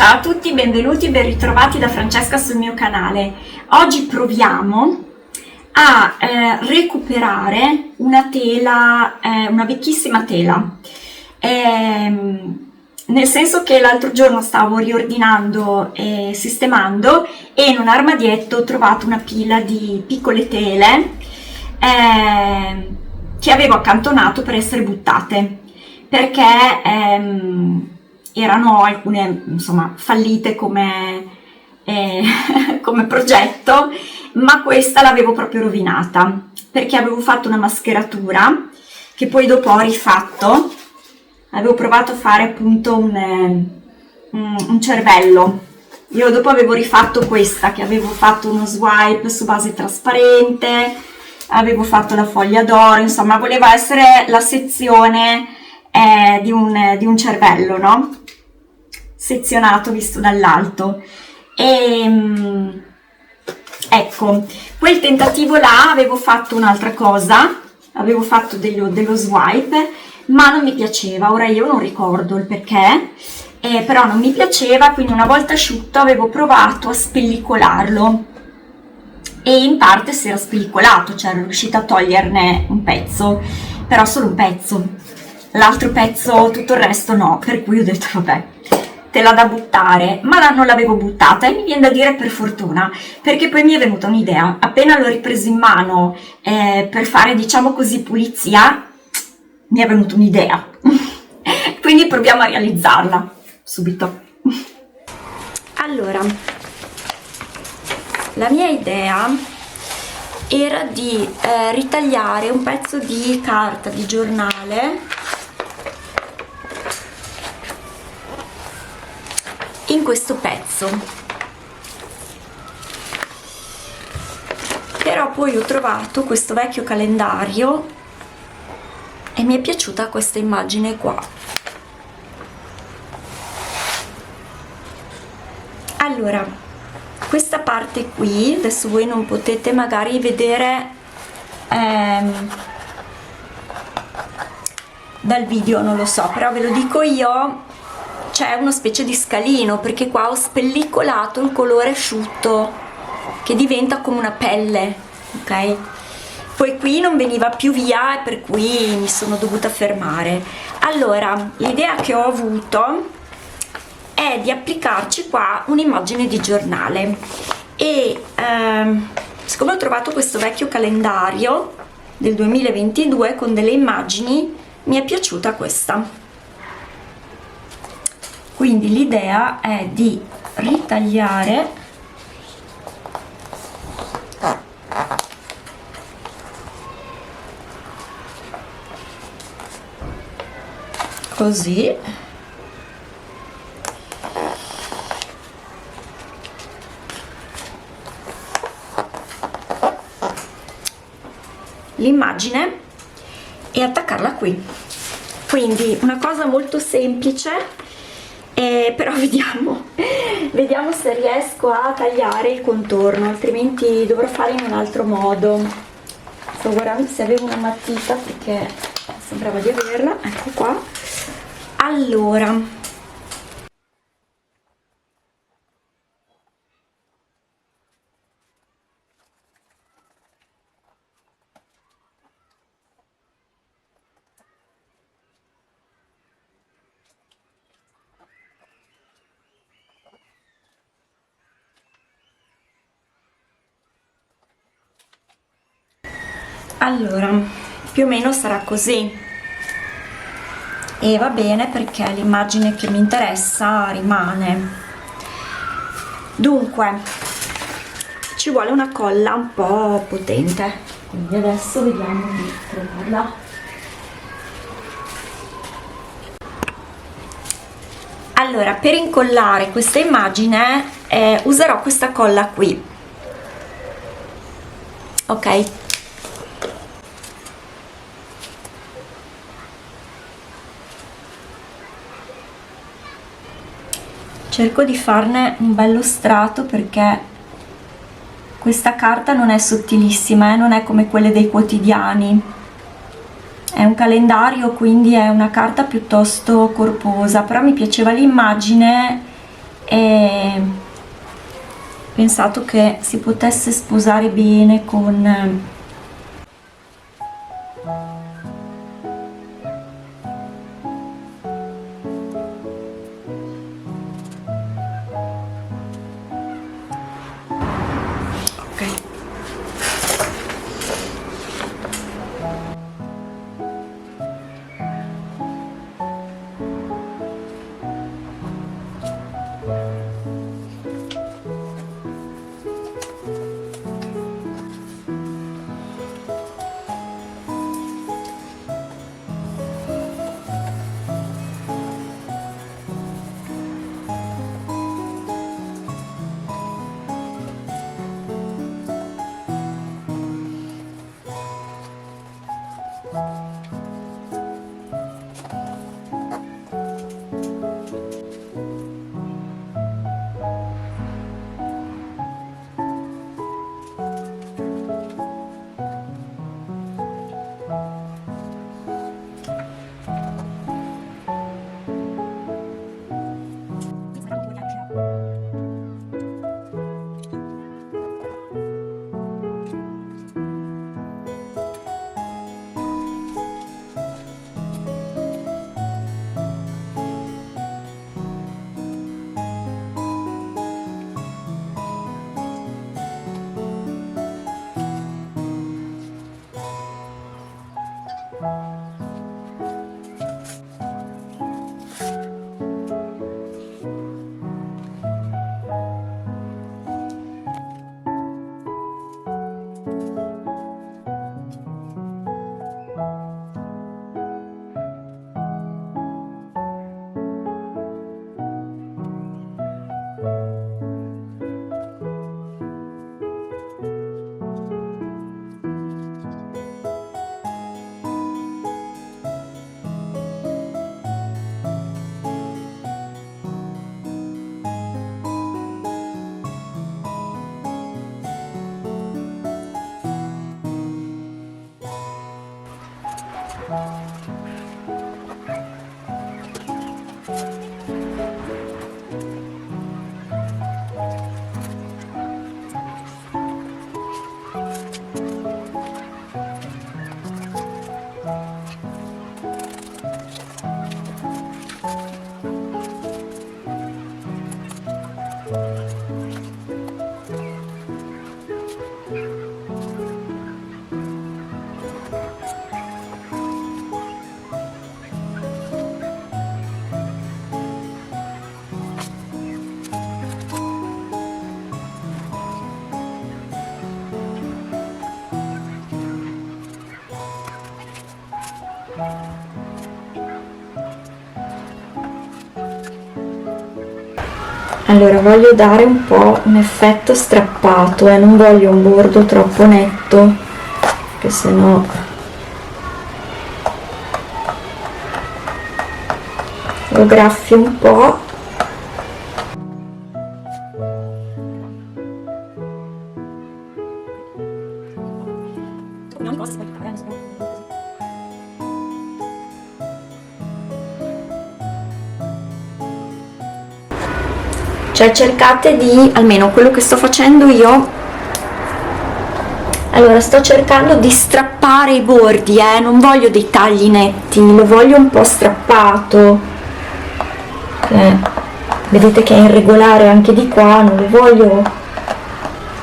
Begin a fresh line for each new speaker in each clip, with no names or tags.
Ciao a tutti, benvenuti e ben ritrovati da Francesca sul mio canale. Oggi proviamo a recuperare una tela, una vecchissima tela, nel senso che l'altro giorno stavo riordinando e sistemando e in un armadietto ho trovato una pila di piccole tele che avevo accantonato per essere buttate, perché erano alcune, insomma, fallite come progetto, ma questa l'avevo proprio rovinata, perché avevo fatto una mascheratura che poi dopo ho rifatto. Avevo provato a fare appunto un cervello. Io dopo avevo rifatto questa, che avevo fatto uno swipe su base trasparente, avevo fatto la foglia d'oro, insomma voleva essere la sezione di un cervello, no? Sezionato visto dall'alto. E ecco, quel tentativo là avevo fatto un'altra cosa, avevo fatto dello swipe, ma non mi piaceva. Ora io non ricordo il perché, però non mi piaceva, quindi una volta asciutto avevo provato a spellicolarlo e in parte si era spellicolato, cioè ero riuscita a toglierne un pezzo, però solo un pezzo, l'altro pezzo, tutto il resto no, per cui ho detto vabbè, tela da buttare, ma non l'avevo buttata e mi viene da dire per fortuna, perché poi mi è venuta un'idea, appena l'ho ripreso in mano per fare, diciamo così, pulizia, mi è venuta un'idea, quindi proviamo a realizzarla subito. Allora, la mia idea era di ritagliare un pezzo di carta di giornale in questo pezzo, però poi ho trovato questo vecchio calendario e mi è piaciuta questa immagine qua. Allora, questa parte qui adesso voi non potete magari vedere dal video, non lo so, però ve lo dico io, c'è una specie di scalino, perché qua ho spellicolato il colore asciutto che diventa come una pelle, ok? Poi qui non veniva più via e per cui mi sono dovuta fermare. Allora, l'idea che ho avuto è di applicarci qua un'immagine di giornale e siccome ho trovato questo vecchio calendario del 2022 con delle immagini, mi è piaciuta questa. Quindi l'idea è di ritagliare così l'immagine e attaccarla qui. Quindi una cosa molto semplice, però vediamo se riesco a tagliare il contorno, altrimenti dovrò fare in un altro modo. Sto guardando se avevo una matita perché sembrava di averla, ecco qua. Allora, più o meno sarà così e va bene perché l'immagine che mi interessa rimane. Dunque ci vuole una colla un po' potente, quindi adesso vediamo di trovarla. Allora, per incollare questa immagine userò questa colla qui, ok? Cerco di farne un bello strato perché questa carta non è sottilissima, non è come quelle dei quotidiani, è un calendario, quindi è una carta piuttosto corposa, però mi piaceva l'immagine e ho pensato che si potesse sposare bene con allora voglio dare un po' un effetto strappato, non voglio un bordo troppo netto, che sennò lo graffio un po'. Cioè cercate di, almeno quello che sto facendo io, allora sto cercando di strappare i bordi, non voglio dei tagli netti, lo voglio un po' strappato, vedete che è irregolare anche di qua, non lo voglio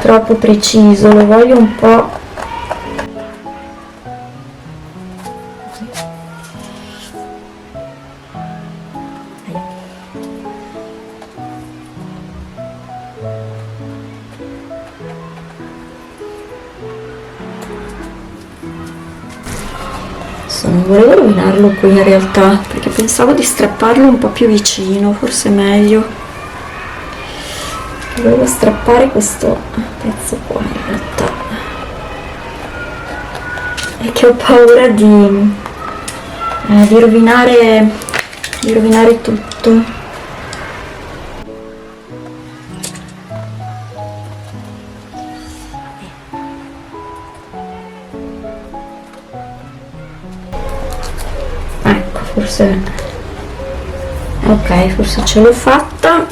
troppo preciso, lo voglio un po'. Non volevo rovinarlo qui in realtà, perché pensavo di strapparlo un po' più vicino, forse è meglio. Volevo strappare questo pezzo qua in realtà, e che ho paura di rovinare tutto. Forse ok, forse ce l'ho fatta.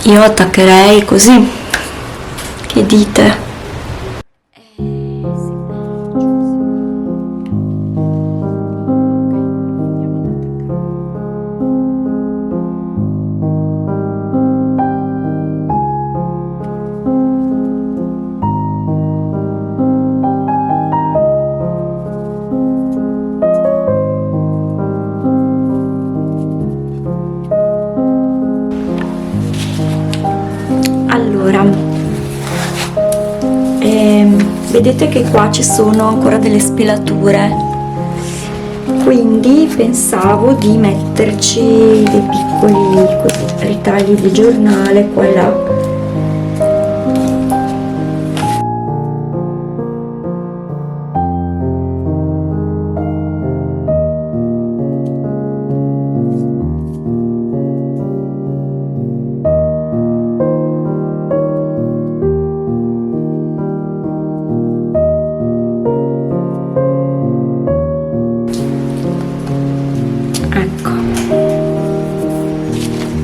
io attaccherei così, che dite? Allora, vedete che qua ci sono ancora delle spelature, quindi pensavo di metterci dei piccoli così, ritagli di giornale qua e là.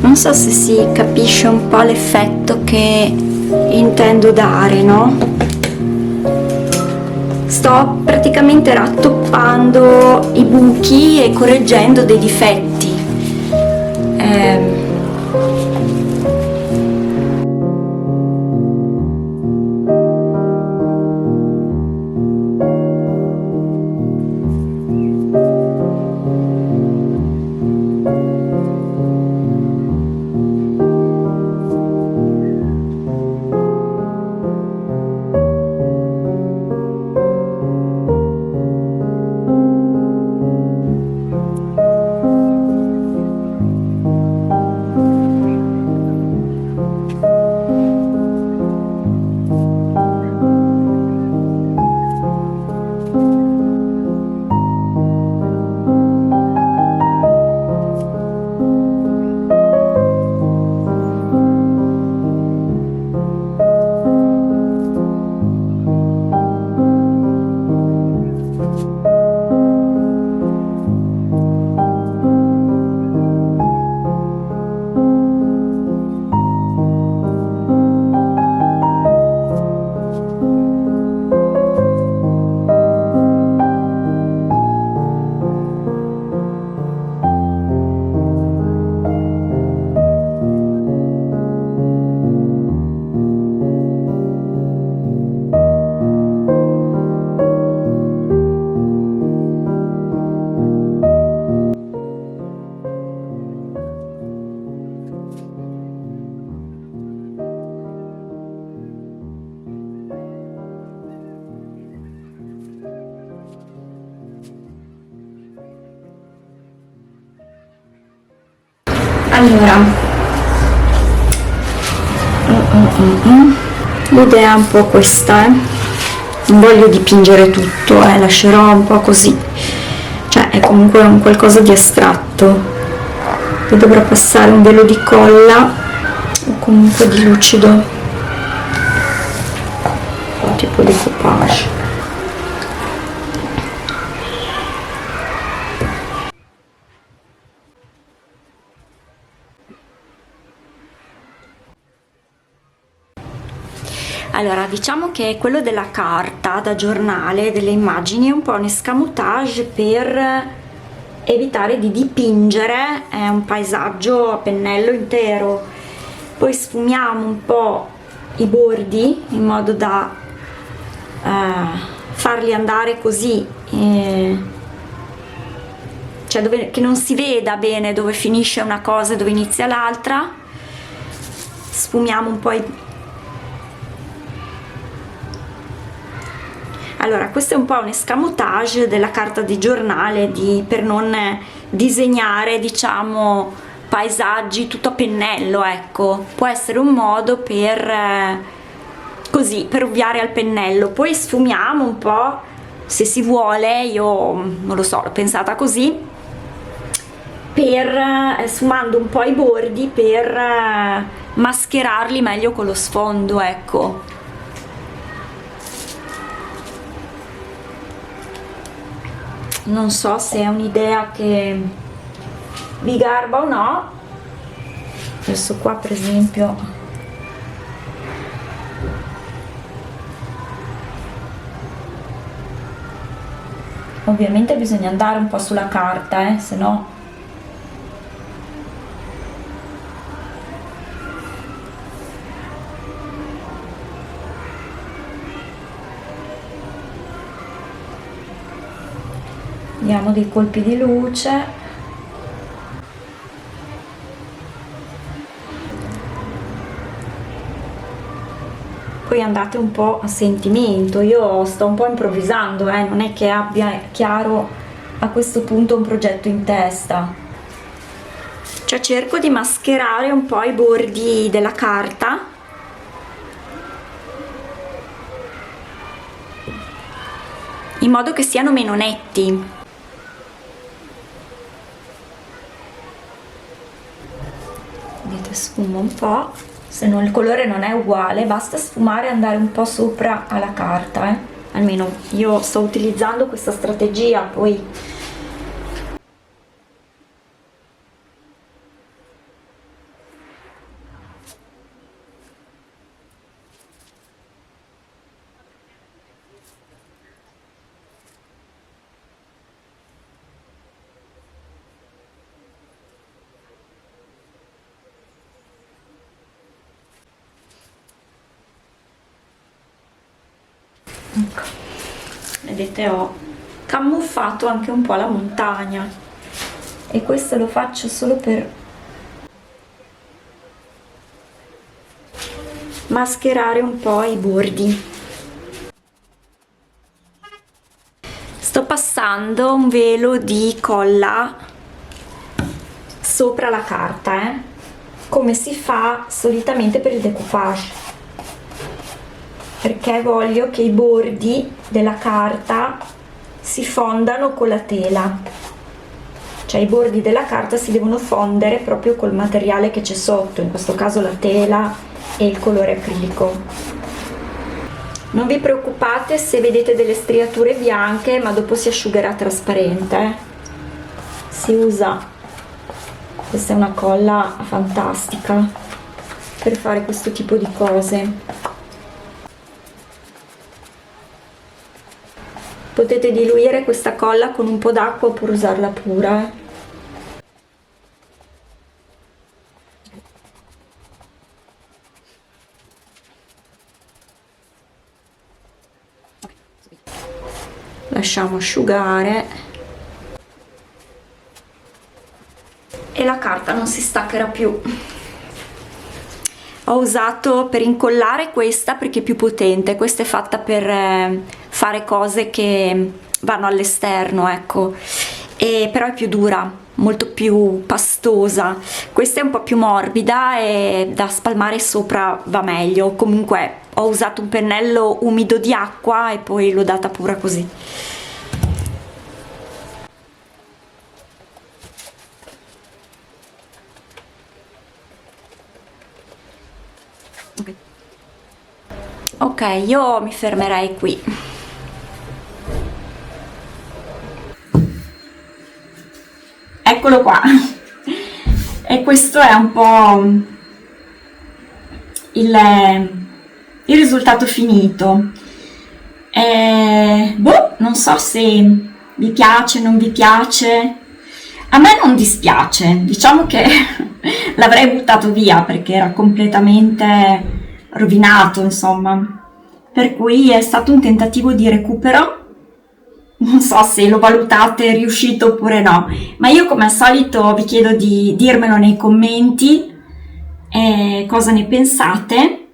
Non so se si capisce un po' l'effetto che intendo dare, no? Sto praticamente rattoppando i buchi e correggendo dei difetti. Allora, l'idea è un po' questa, non voglio dipingere tutto, lascerò un po' così, cioè è comunque un qualcosa di astratto. Poi dovrò passare un velo di colla o comunque di lucido, tipo decoupage. Allora, diciamo che quello della carta da giornale, delle immagini, è un po' un escamotage per evitare di dipingere un paesaggio a pennello intero. Poi sfumiamo un po' i bordi in modo da farli andare così, cioè che non si veda bene dove finisce una cosa e dove inizia l'altra. Sfumiamo un po' Allora, questo è un po' un escamotage della carta di giornale per non disegnare, diciamo, paesaggi tutto a pennello, ecco. Può essere un modo per così, per ovviare al pennello. Poi sfumiamo un po', se si vuole, io non lo so, l'ho pensata così, sfumando un po' i bordi per mascherarli meglio con lo sfondo, ecco. Non so se è un'idea che vi garba o no. Adesso qua per esempio Ovviamente bisogna andare un po' sulla carta, se no diamo dei colpi di luce. Poi andate un po' a sentimento, io sto un po' improvvisando, non è che abbia chiaro a questo punto un progetto in testa. Cioè cerco di mascherare un po' i bordi della carta in modo che siano meno netti. Vedete, sfumo un po'. Se no, il colore non è uguale, basta sfumare e andare un po' sopra alla carta, almeno io sto utilizzando questa strategia, poi ecco, vedete, ho camuffato anche un po' la montagna e questo lo faccio solo per mascherare un po' i bordi. Sto passando un velo di colla sopra la carta, come si fa solitamente per il decoupage, perché voglio che i bordi della carta si fondano con la tela, cioè i bordi della carta si devono fondere proprio col materiale che c'è sotto, in questo caso la tela e il colore acrilico. Non vi preoccupate se vedete delle striature bianche, ma dopo si asciugherà trasparente. Si usa, questa è una colla fantastica per fare questo tipo di cose. Potete diluire questa colla con un po' d'acqua oppure usarla pura. Lasciamo asciugare e la carta non si staccherà più. Ho usato per incollare questa perché è più potente, questa è fatta per fare cose che vanno all'esterno, ecco, e però è più dura, molto più pastosa. Questa è un po' più morbida e da spalmare sopra va meglio. Comunque ho usato un pennello umido di acqua e poi l'ho data pura così. Ok, io mi fermerei qui. Eccolo qua. E questo è un po' il risultato finito. Boh, non so se vi piace, non vi piace. A me non dispiace, diciamo che l'avrei buttato via perché era completamente rovinato, insomma, per cui è stato un tentativo di recupero. Non so se lo valutate riuscito oppure no, ma io come al solito vi chiedo di dirmelo nei commenti cosa ne pensate.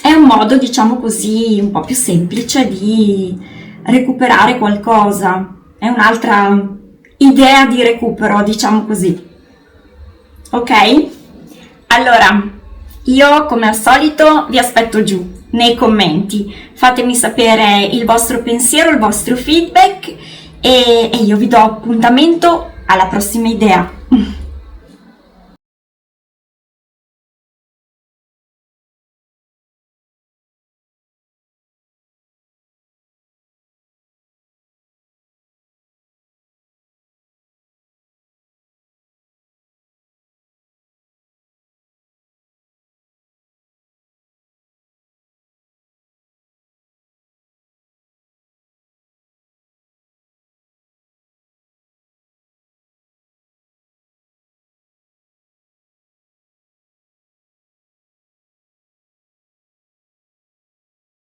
È un modo, diciamo così, un po' più semplice di recuperare qualcosa, è un'altra idea di recupero, diciamo così. Ok? Allora, io come al solito vi aspetto giù nei commenti, fatemi sapere il vostro pensiero, il vostro feedback e io vi do appuntamento alla prossima idea.